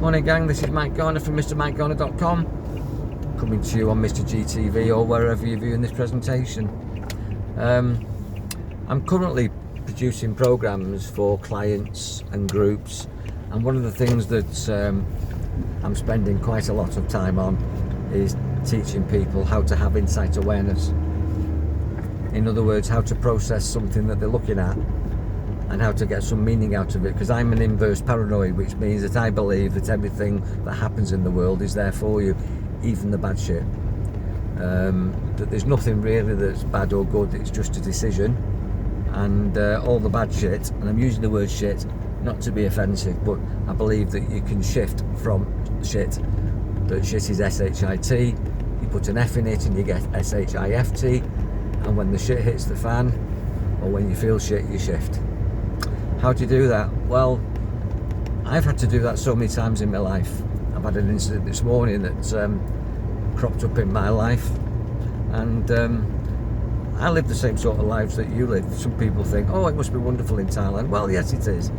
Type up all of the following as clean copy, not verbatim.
Morning gang, this is Mike Garner from MrMikeGarner.com, coming to you on Mr GTV or wherever you're viewing this presentation. I'm currently producing programs for clients and groups, and one of the things that I'm spending quite a lot of time on is teaching people how to have insight awareness. In other words, how to process something that they're looking at and how to get some meaning out of it, because I'm an inverse paranoid, which means that I believe that everything that happens in the world is there for you, even the bad shit. That there's nothing really that's bad or good, it's just a decision. And all the bad shit, and I'm using the word shit not to be offensive, but I believe that you can shift from shit, that shit is S-H-I-T, you put an F in it and you get S-H-I-F-T, and when the shit hits the fan, or when you feel shit, you shift. How do you do that? Well, I've had to do that so many times in my life. I've had an incident this morning that cropped up in my life, and I live the same sort of lives that you live. Some people think, oh, it must be wonderful in Thailand. Well, yes, it is,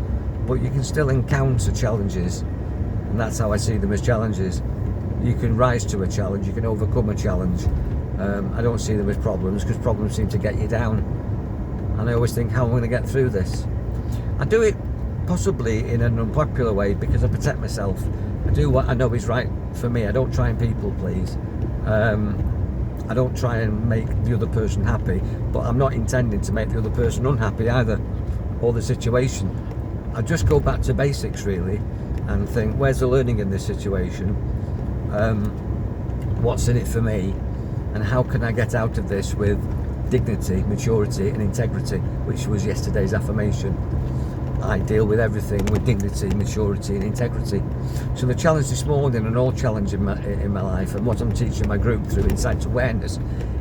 but you can still encounter challenges, and that's how I see them as challenges. You can rise to a challenge, you can overcome a challenge. I don't see them as problems, because problems seem to get you down, and I always think, how am I going to get through this? I do it possibly in an unpopular way because I protect myself. I do what I know is right for me. I don't try and people please. I don't try and make the other person happy, but I'm not intending to make the other person unhappy either, or the situation. I just go back to basics really and think, where's the learning in this situation? What's in it for me? And how can I get out of this with dignity, maturity and integrity, which was yesterday's affirmation. I deal with everything with dignity, maturity and integrity. So the challenge this morning, and all challenge in my life, and what I'm teaching my group through Insight Awareness,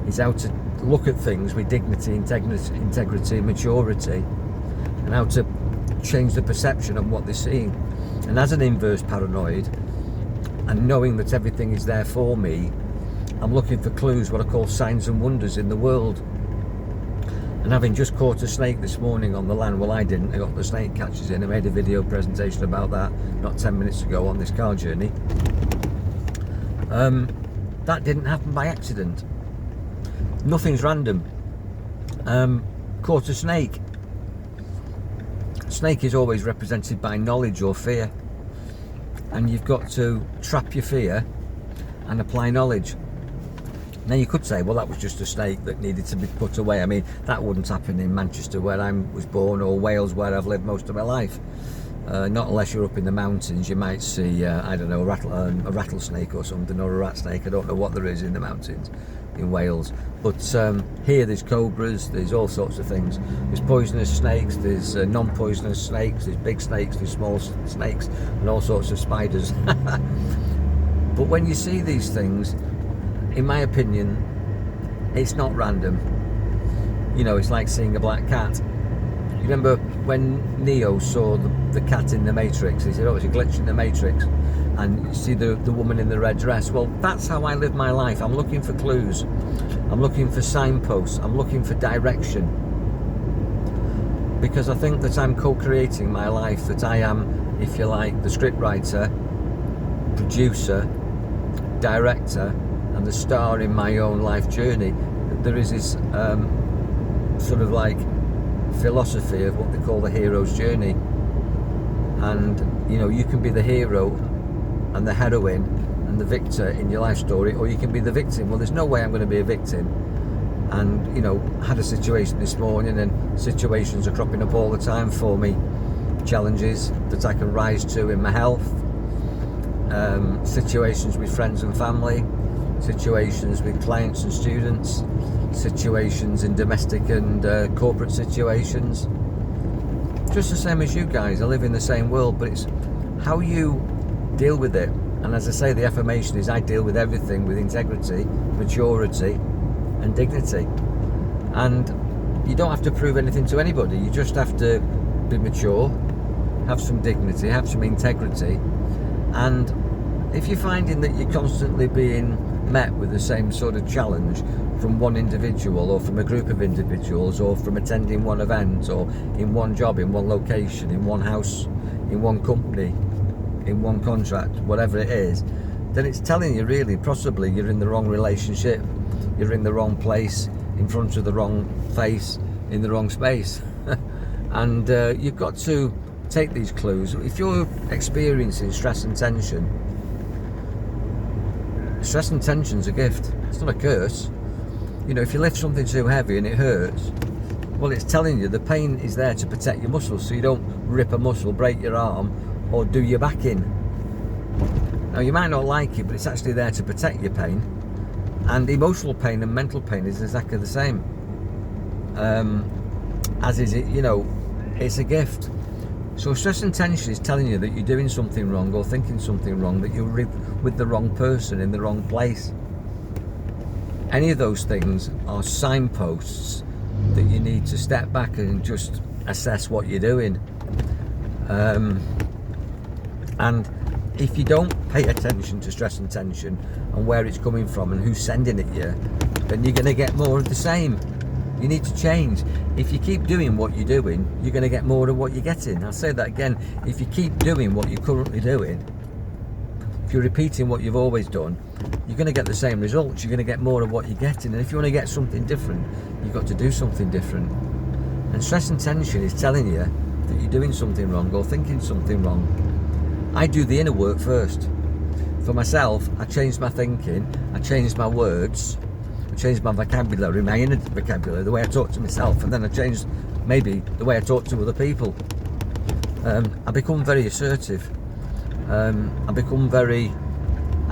is how to look at things with dignity, integrity, maturity, and how to change the perception of what they're seeing. And as an inverse paranoid, and knowing that everything is there for me, I'm looking for clues, what I call signs and wonders in the world. And having just caught a snake this morning on the land, well, I didn't, I got the snake catchers in. I made a video presentation about that not 10 minutes ago on this car journey. That didn't happen by accident. Nothing's random. Caught a snake. Snake is always represented by knowledge or fear, and you've got to trap your fear and apply knowledge. Now you could say, well, that was just a snake that needed to be put away. I mean, that wouldn't happen in Manchester where I was born, or Wales where I've lived most of my life. Not unless you're up in the mountains, you might see, I don't know, a rattlesnake or something, or a rat snake. I don't know what there is in the mountains in Wales. But here there's cobras, there's all sorts of things. There's poisonous snakes, there's non-poisonous snakes, there's big snakes, there's small snakes, and all sorts of spiders. But when you see these things, in my opinion, it's not random. You know, it's like seeing a black cat. You remember when Neo saw the cat in the Matrix? He said, oh, it's a glitch in the Matrix. And you see the woman in the red dress. Well, that's how I live my life. I'm looking for clues. I'm looking for signposts. I'm looking for direction. Because I think that I'm co-creating my life, that I am, if you like, the scriptwriter, producer, director, and the star in my own life journey. There is this sort of like philosophy of what they call the hero's journey, and you know, you can be the hero and the heroine and the victor in your life story, or you can be the victim. Well, there's no way I'm going to be a victim. And you know, I had a situation this morning, and situations are cropping up all the time for me, challenges that I can rise to in my health, situations with friends and family, situations with clients and students, situations in domestic and corporate situations. Just the same as you guys, I live in the same world, but it's how you deal with it. And as I say, the affirmation is I deal with everything with integrity, maturity and dignity. And you don't have to prove anything to anybody, you just have to be mature, have some dignity, have some integrity. And if you're finding that you're constantly being met with the same sort of challenge from one individual, or from a group of individuals, or from attending one event, or in one job, in one location, in one house, in one company, in one contract, whatever it is, then it's telling you really, possibly, you're in the wrong relationship, you're in the wrong place, in front of the wrong face, in the wrong space. And you've got to take these clues. If you're experiencing stress and tension's a gift. It's not a curse. You know, if you lift something too heavy and it hurts, well, it's telling you the pain is there to protect your muscles, so you don't rip a muscle, break your arm, or do your back in. Now, you might not like it, but it's actually there to protect your pain. And emotional pain and mental pain is exactly the same. As is it, you know, it's a gift. So stress and tension is telling you that you're doing something wrong or thinking something wrong, that you're with the wrong person in the wrong place. Any of those things are signposts that you need to step back and just assess what you're doing. And if you don't pay attention to stress and tension and where it's coming from and who's sending it you, then you're going to get more of the same. You need to change. If you keep doing what you're doing, you're going to get more of what you're getting. I'll say that again. If you keep doing what you're currently doing, if you're repeating what you've always done, you're going to get the same results. You're going to get more of what you're getting. And if you want to get something different, you've got to do something different. And stress and tension is telling you that you're doing something wrong or thinking something wrong. I do the inner work first. For myself, I changed my thinking, I changed my words, I changed my vocabulary, my inner vocabulary, the way I talk to myself, and then I changed maybe the way I talk to other people. I become very assertive. I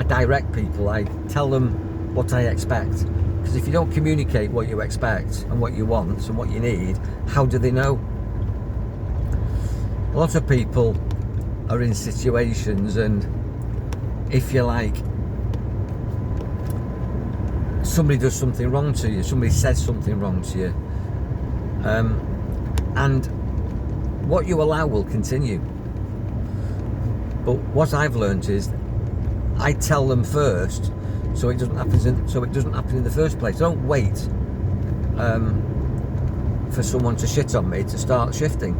direct people. I tell them what I expect. Because if you don't communicate what you expect and what you want and what you need, how do they know? A lot of people are in situations, and if you like, somebody does something wrong to you, somebody says something wrong to you, and what you allow will continue. But what I've learned is I tell them first, so it doesn't happen in the first place. I don't wait for someone to shit on me to start shifting.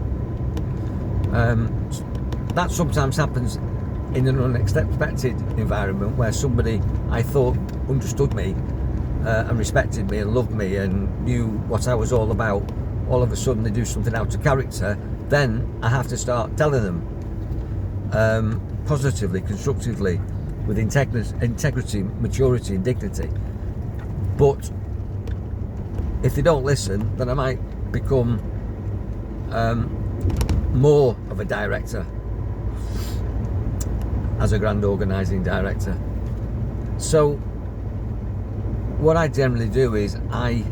That sometimes happens in an unexpected environment where somebody I thought understood me and respected me and loved me and knew what I was all about. All of a sudden they do something out of character. Then I have to start telling them positively, constructively, with integrity, maturity and dignity. But if they don't listen, then I might become more of a director, as a grand organising director. So what I generally do is I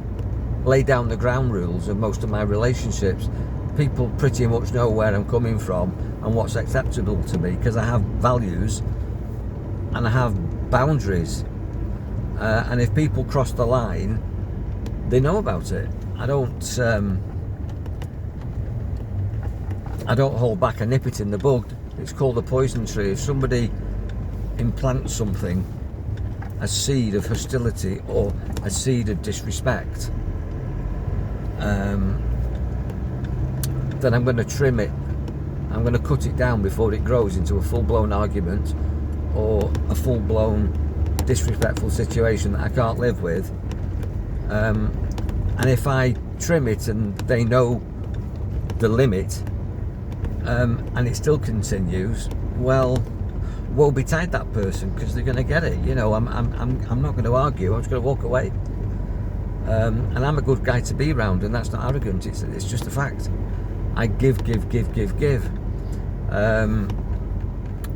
lay down the ground rules of most of my relationships. People pretty much know where I'm coming from and what's acceptable to me, because I have values and I have boundaries, and if people cross the line, they know about it. I don't hold back, I nip it in the bud. It's called the poison tree. If somebody implants something, a seed of hostility or a seed of disrespect, then I'm going to trim it. I'm going to cut it down before it grows into a full-blown argument or a full-blown disrespectful situation that I can't live with. And if I trim it and they know the limit, and it still continues, well, woe betide that person, because they're going to get it. You know, I'm not going to argue. I'm just going to walk away. And I'm a good guy to be around, and that's not arrogant. It's just a fact. I give.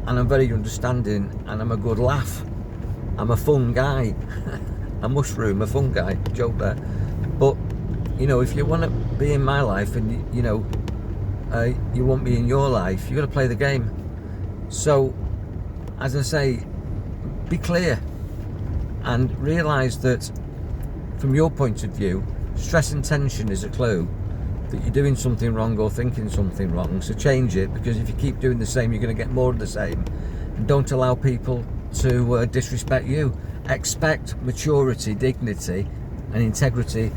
And I'm very understanding, and I'm a good laugh. I'm a fun guy. A mushroom, a fun guy. Joke there. But you know, if you want to be in my life, and you know, you want me in your life, you got to play the game. So, as I say, be clear and realise that from your point of view, stress and tension is a clue that you're doing something wrong or thinking something wrong. So change it, because if you keep doing the same, you're going to get more of the same. And don't allow people to disrespect you. Expect maturity, dignity and integrity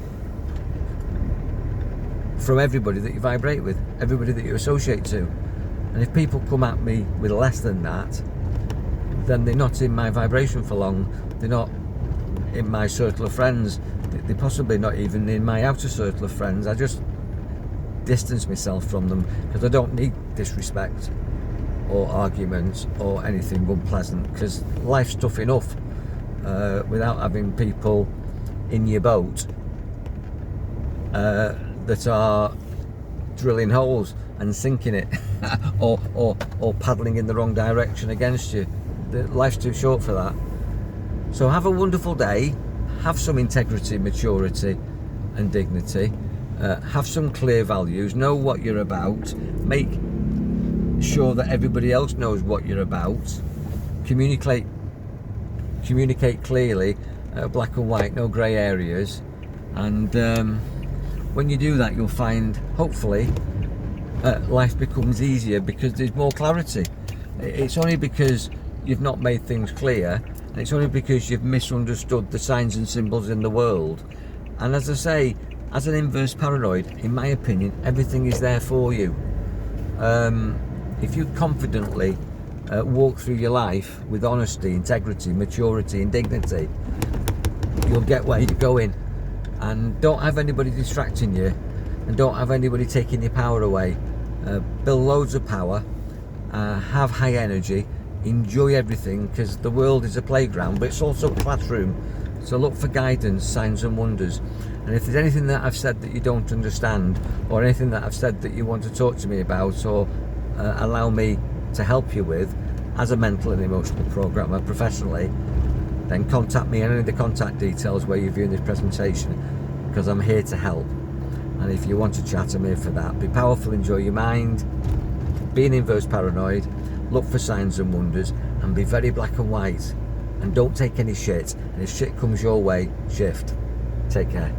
from everybody that you vibrate with, everybody that you associate to. And if people come at me with less than that, then they're not in my vibration for long. They're not in my circle of friends. They're possibly not even in my outer circle of friends. I just distance myself from them because I don't need disrespect or arguments or anything unpleasant, because life's tough enough without having people in your boat that are drilling holes and sinking it or paddling in the wrong direction against you. Life's too short for that. So have a wonderful day, have some integrity, maturity and dignity, have some clear values, know what you're about, make sure that everybody else knows what you're about, communicate clearly, black and white, no grey areas, and when you do that, you'll find, hopefully, life becomes easier because there's more clarity. It's only because you've not made things clear, and it's only because you've misunderstood the signs and symbols in the world. And as I say, as an inverse paranoid, in my opinion, everything is there for you. If you confidently walk through your life with honesty, integrity, maturity and dignity, you'll get where you're going. And don't have anybody distracting you, and don't have anybody taking your power away. Build loads of power, have high energy, enjoy everything, because the world is a playground, but it's also a classroom. So look for guidance, signs and wonders. And if there's anything that I've said that you don't understand, or anything that I've said that you want to talk to me about, or allow me to help you with as a mental and emotional programmer professionally, then contact me. Any of the contact details where you're viewing this presentation, because I'm here to help. And if you want to chat, I'm here for that. Be powerful, enjoy your mind, be an inverse paranoid, look for signs and wonders, and be very black and white, and don't take any shit. And if shit comes your way, shift. Take care.